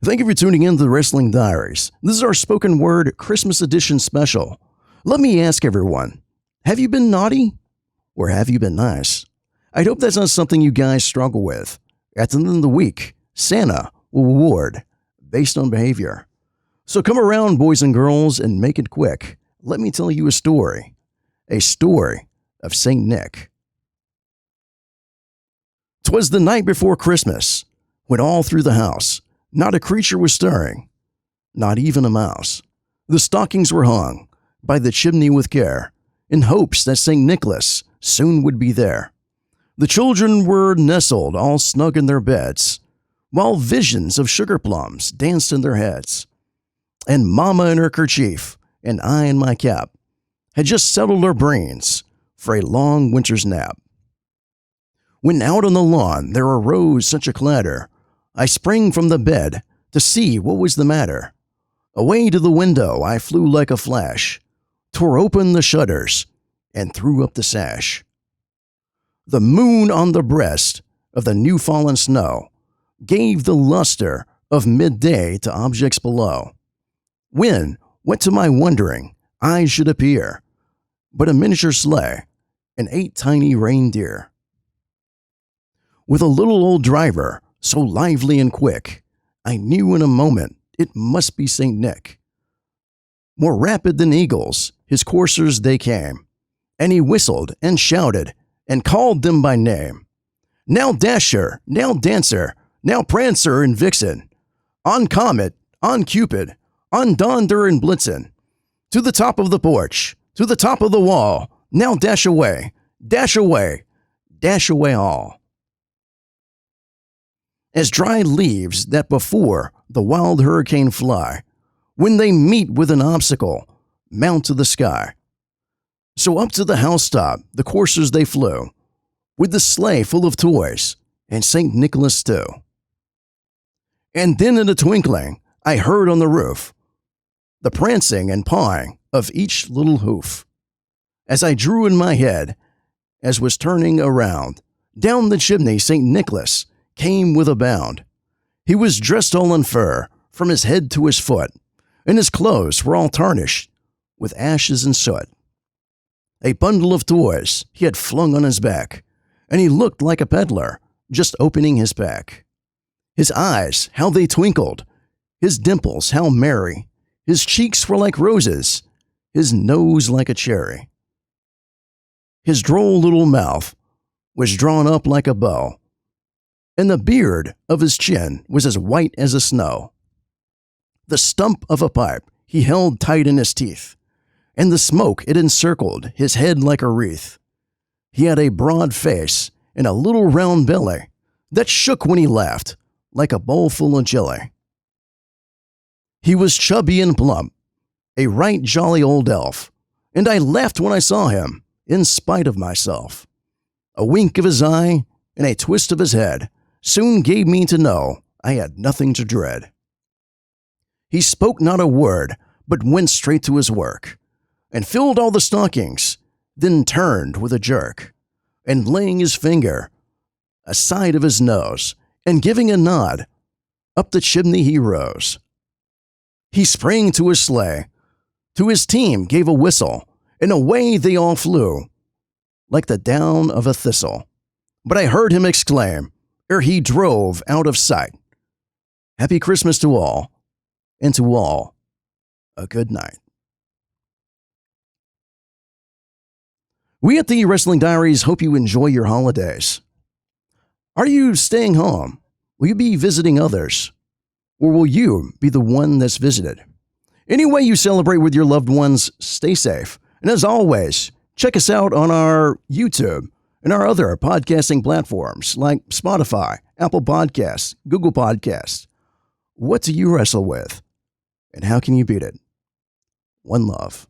Thank you for tuning in to the Wrestling Diaries. This is our spoken word Christmas edition special. Let me ask everyone, have you been naughty or have you been nice? I hope that's not something you guys struggle with. At the end of the week, Santa will reward based on behavior. So come around, boys and girls, and make it quick. Let me tell you a story of Saint Nick. 'Twas the night before Christmas, when all through the house not a creature was stirring, not even a mouse. The stockings were hung by the chimney with care, in hopes that St. Nicholas soon would be there. The children were nestled all snug in their beds, while visions of sugar plums danced in their heads. And Mama in her kerchief, and I in my cap, had just settled our brains for a long winter's nap. When out on the lawn there arose such a clatter, I sprang from the bed to see what was the matter. Away to the window I flew like a flash, tore open the shutters, and threw up the sash. The moon on the breast of the new fallen snow gave the luster of midday to objects below. When, what to my wondering eyes should appear, but a miniature sleigh and 8 tiny reindeer. With a little old driver, so lively and quick, I knew in a moment it must be St. Nick. More rapid than eagles, his coursers they came, and he whistled and shouted and called them by name. Now Dasher, now Dancer, now Prancer and Vixen, on Comet, on Cupid, on Donder and Blitzen, to the top of the porch, to the top of the wall, now dash away, dash away, dash away all. As dry leaves that before the wild hurricane fly, when they meet with an obstacle, mount to the sky. So up to the housetop the coursers they flew, with the sleigh full of toys, and St. Nicholas too. And then in a twinkling I heard on the roof the prancing and pawing of each little hoof. As I drew in my head, as was turning around, down the chimney St. Nicholas came with a bound. He was dressed all in fur, from his head to his foot, and his clothes were all tarnished with ashes and soot. A bundle of toys he had flung on his back, and he looked like a peddler just opening his pack. His eyes, how they twinkled, his dimples, how merry, his cheeks were like roses, his nose like a cherry. His droll little mouth was drawn up like a bow, and the beard of his chin was as white as the snow. The stump of a pipe he held tight in his teeth, and the smoke it encircled his head like a wreath. He had a broad face and a little round belly that shook when he laughed like a bowl full of jelly. He was chubby and plump, a right jolly old elf, and I laughed when I saw him, in spite of myself. A wink of his eye and a twist of his head soon gave me to know I had nothing to dread. He spoke not a word, but went straight to his work, and filled all the stockings, then turned with a jerk, and laying his finger aside of his nose, and giving a nod, up the chimney he rose. He sprang to his sleigh, to his team gave a whistle, and away they all flew, like the down of a thistle. But I heard him exclaim, ere he drove out of sight, "Happy Christmas to all, and to all a good night." We at the Wrestling Diaries hope you enjoy your holidays. Are you staying home? Will you be visiting others? Or will you be the one that's visited? Any way you celebrate with your loved ones, stay safe. And as always, check us out on our YouTube and our other podcasting platforms like Spotify, Apple Podcasts, Google Podcasts. What do you wrestle with? And how can you beat it? One love.